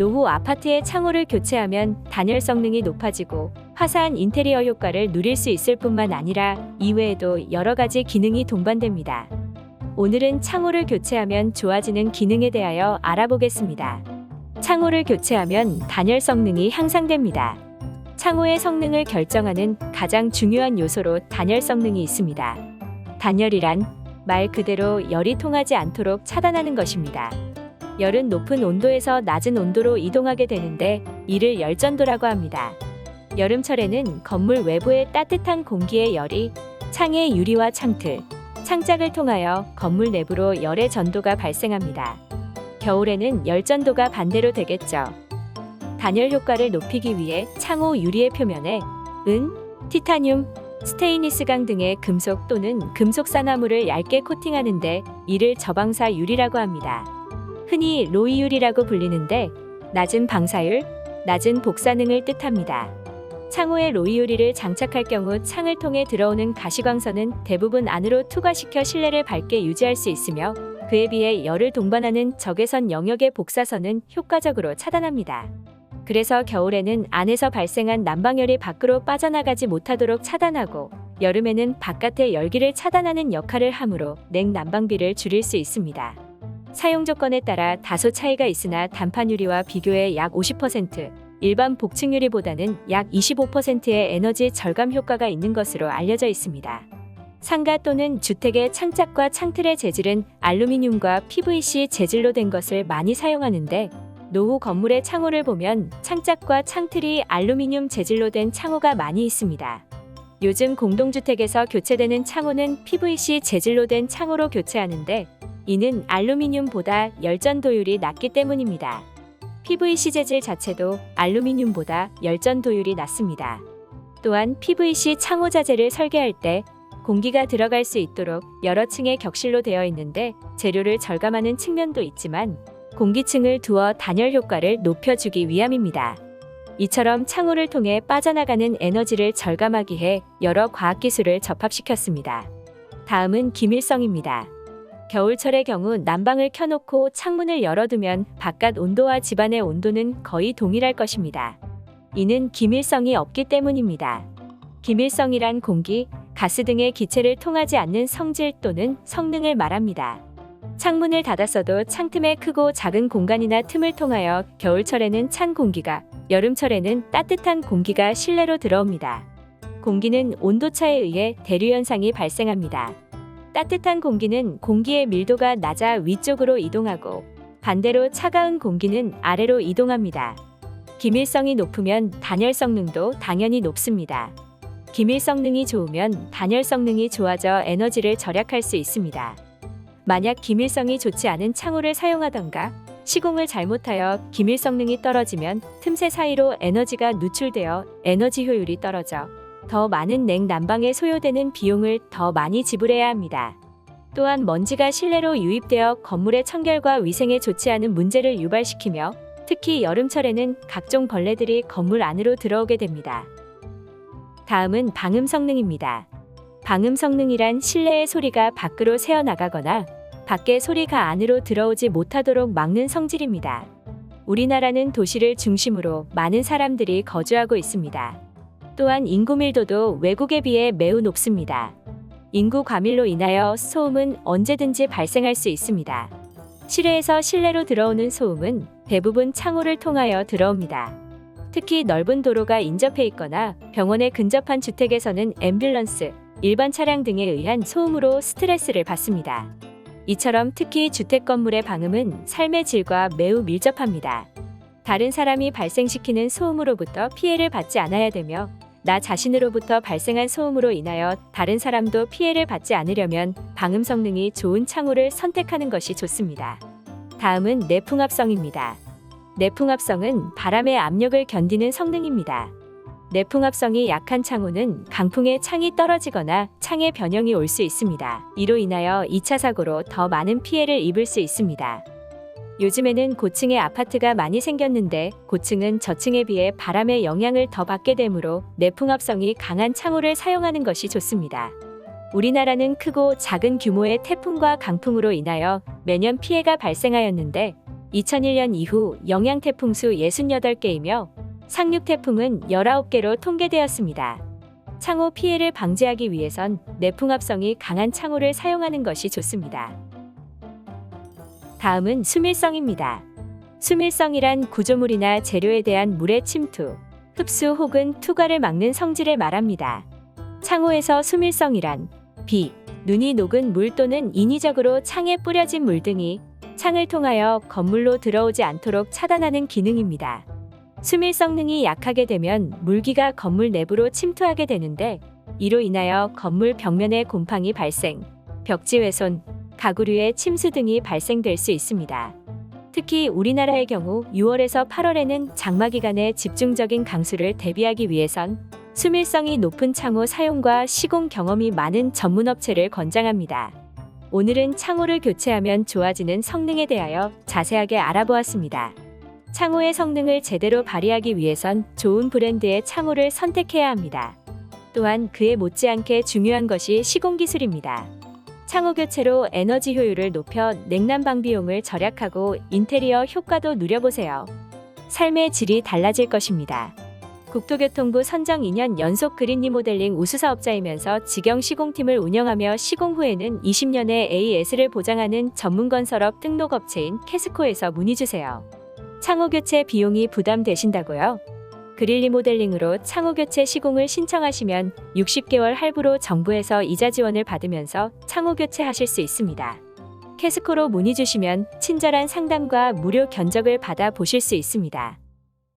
노후 아파트의 창호를 교체하면 단열 성능이 높아지고 화사한 인테리어 효과를 누릴 수 있을 뿐만 아니라 이외에도 여러 가지 기능이 동반됩니다. 오늘은 창호를 교체하면 좋아지는 기능에 대하여 알아보겠습니다. 창호를 교체하면 단열 성능이 향상됩니다. 창호의 성능을 결정하는 가장 중요한 요소로 단열 성능이 있습니다. 단열이란 말 그대로 열이 통하지 않도록 차단하는 것입니다. 열은 높은 온도에서 낮은 온도로 이동하게 되는데 이를 열전도라고 합니다. 여름철에는 건물 외부의 따뜻한 공기의 열이 창의 유리와 창틀, 창짝을 통하여 건물 내부로 열의 전도가 발생합니다. 겨울에는 열전도가 반대로 되겠죠. 단열 효과를 높이기 위해 창호 유리의 표면에 은, 티타늄, 스테인리스강 등의 금속 또는 금속 산화물을 얇게 코팅하는데 이를 저방사 유리라고 합니다. 흔히 로이율이라고 불리는데 낮은 방사율, 낮은 복사능을 뜻합니다. 창호에 로이유리를 장착할 경우 창을 통해 들어오는 가시광선은 대부분 안으로 투과시켜 실내를 밝게 유지할 수 있으며 그에 비해 열을 동반하는 적외선 영역의 복사선은 효과적으로 차단합니다. 그래서 겨울에는 안에서 발생한 난방열이 밖으로 빠져나가지 못하도록 차단하고 여름에는 바깥의 열기를 차단하는 역할을 하므로 냉난방비를 줄일 수 있습니다. 사용 조건에 따라 다소 차이가 있으나 단판 유리와 비교해 약 50%, 일반 복층 유리보다는 약 25%의 에너지 절감 효과가 있는 것으로 알려져 있습니다. 상가 또는 주택의 창짝과 창틀의 재질은 알루미늄과 PVC 재질로 된 것을 많이 사용하는데 노후 건물의 창호를 보면 창짝과 창틀이 알루미늄 재질로 된 창호가 많이 있습니다. 요즘 공동주택에서 교체되는 창호는 PVC 재질로 된 창호로 교체하는데 이는 알루미늄보다 열전도율이 낮기 때문입니다. PVC 재질 자체도 알루미늄보다 열전도율이 낮습니다. 또한 PVC 창호 자재를 설계할 때 공기가 들어갈 수 있도록 여러 층의 격실로 되어 있는데 재료를 절감하는 측면도 있지만 공기층을 두어 단열 효과를 높여주기 위함입니다. 이처럼 창호를 통해 빠져나가는 에너지를 절감하기 위해 여러 과학기술을 접합시켰습니다. 다음은 기밀성입니다. 겨울철의 경우 난방을 켜놓고 창문을 열어두면 바깥 온도와 집안의 온도는 거의 동일할 것입니다. 이는 기밀성이 없기 때문입니다. 기밀성이란 공기, 가스 등의 기체를 통하지 않는 성질 또는 성능을 말합니다. 창문을 닫았어도 창틈의 크고 작은 공간이나 틈을 통하여 겨울철에는 찬 공기가, 여름철에는 따뜻한 공기가 실내로 들어옵니다. 공기는 온도차에 의해 대류 현상이 발생합니다. 따뜻한 공기는 공기의 밀도가 낮아 위쪽으로 이동하고 반대로 차가운 공기는 아래로 이동합니다. 기밀성이 높으면 단열 성능도 당연히 높습니다. 기밀 성능이 좋으면 단열 성능이 좋아져 에너지를 절약할 수 있습니다. 만약 기밀성이 좋지 않은 창호를 사용하던가 시공을 잘못하여 기밀 성능이 떨어지면 틈새 사이로 에너지가 누출되어 에너지 효율이 떨어져 더 많은 냉난방에 소요되는 비용을 더 많이 지불해야 합니다. 또한 먼지가 실내로 유입되어 건물의 청결과 위생에 좋지 않은 문제를 유발시키며 특히 여름철에는 각종 벌레들이 건물 안으로 들어오게 됩니다. 다음은 방음 성능입니다. 방음 성능이란 실내의 소리가 밖으로 새어나가거나 밖의 소리가 안으로 들어오지 못하도록 막는 성질입니다. 우리나라는 도시를 중심으로 많은 사람들이 거주하고 있습니다. 또한 인구 밀도도 외국에 비해 매우 높습니다. 인구 과밀로 인하여 소음은 언제든지 발생할 수 있습니다. 실외에서 실내로 들어오는 소음은 대부분 창호를 통하여 들어옵니다. 특히 넓은 도로가 인접해 있거나 병원에 근접한 주택에서는 앰뷸런스, 일반 차량 등에 의한 소음으로 스트레스를 받습니다. 이처럼 특히 주택 건물의 방음은 삶의 질과 매우 밀접합니다. 다른 사람이 발생시키는 소음으로부터 피해를 받지 않아야 되며 나 자신으로부터 발생한 소음으로 인하여 다른 사람도 피해를 받지 않으려면 방음 성능이 좋은 창호를 선택하는 것이 좋습니다. 다음은 내풍합성입니다. 내풍합성은 바람의 압력을 견디는 성능입니다. 내풍합성이 약한 창호는 강풍에 창이 떨어지거나 창의 변형이 올 수 있습니다. 이로 인하여 2차 사고로 더 많은 피해를 입을 수 있습니다. 요즘에는 고층의 아파트가 많이 생겼는데 고층은 저층에 비해 바람의 영향을 더 받게 되므로 내풍합성이 강한 창호를 사용하는 것이 좋습니다. 우리나라는 크고 작은 규모의 태풍과 강풍으로 인하여 매년 피해가 발생하였는데 2001년 이후 영향 태풍 수 68개이며 상륙 태풍은 19개로 통계되었습니다. 창호 피해를 방지하기 위해선 내풍합성이 강한 창호를 사용하는 것이 좋습니다. 다음은 수밀성입니다. 수밀성이란 구조물이나 재료에 대한 물의 침투, 흡수 혹은 투과를 막는 성질을 말합니다. 창호에서 수밀성이란 비, 눈이 녹은 물 또는 인위적으로 창에 뿌려진 물 등이 창을 통하여 건물로 들어오지 않도록 차단하는 기능입니다. 수밀성능이 약하게 되면 물기가 건물 내부로 침투하게 되는데 이로 인하여 건물 벽면에 곰팡이 발생, 벽지 훼손, 가구류의 침수 등이 발생될 수 있습니다. 특히 우리나라의 경우 6월에서 8월에는 장마 기간에 집중적인 강수를 대비하기 위해선 수밀성이 높은 창호 사용과 시공 경험이 많은 전문업체를 권장합니다. 오늘은 창호를 교체하면 좋아지는 성능에 대하여 자세하게 알아보았습니다. 창호의 성능을 제대로 발휘하기 위해선 좋은 브랜드의 창호를 선택해야 합니다. 또한 그에 못지않게 중요한 것이 시공기술입니다. 창호 교체로 에너지 효율을 높여 냉난방 비용을 절약하고 인테리어 효과도 누려보세요. 삶의 질이 달라질 것입니다. 국토교통부 선정 2년 연속 그린 리모델링 우수사업자이면서 직영 시공팀을 운영하며 시공 후에는 20년의 AS를 보장하는 전문건설업 등록업체인 캐스코에서 문의주세요. 창호 교체 비용이 부담되신다고요? 그릴 리모델링으로 창호 교체 시공을 신청하시면 60개월 할부로 정부에서 이자 지원을 받으면서 창호 교체하실 수 있습니다. 캐스코로 문의 주시면 친절한 상담과 무료 견적을 받아 보실 수 있습니다.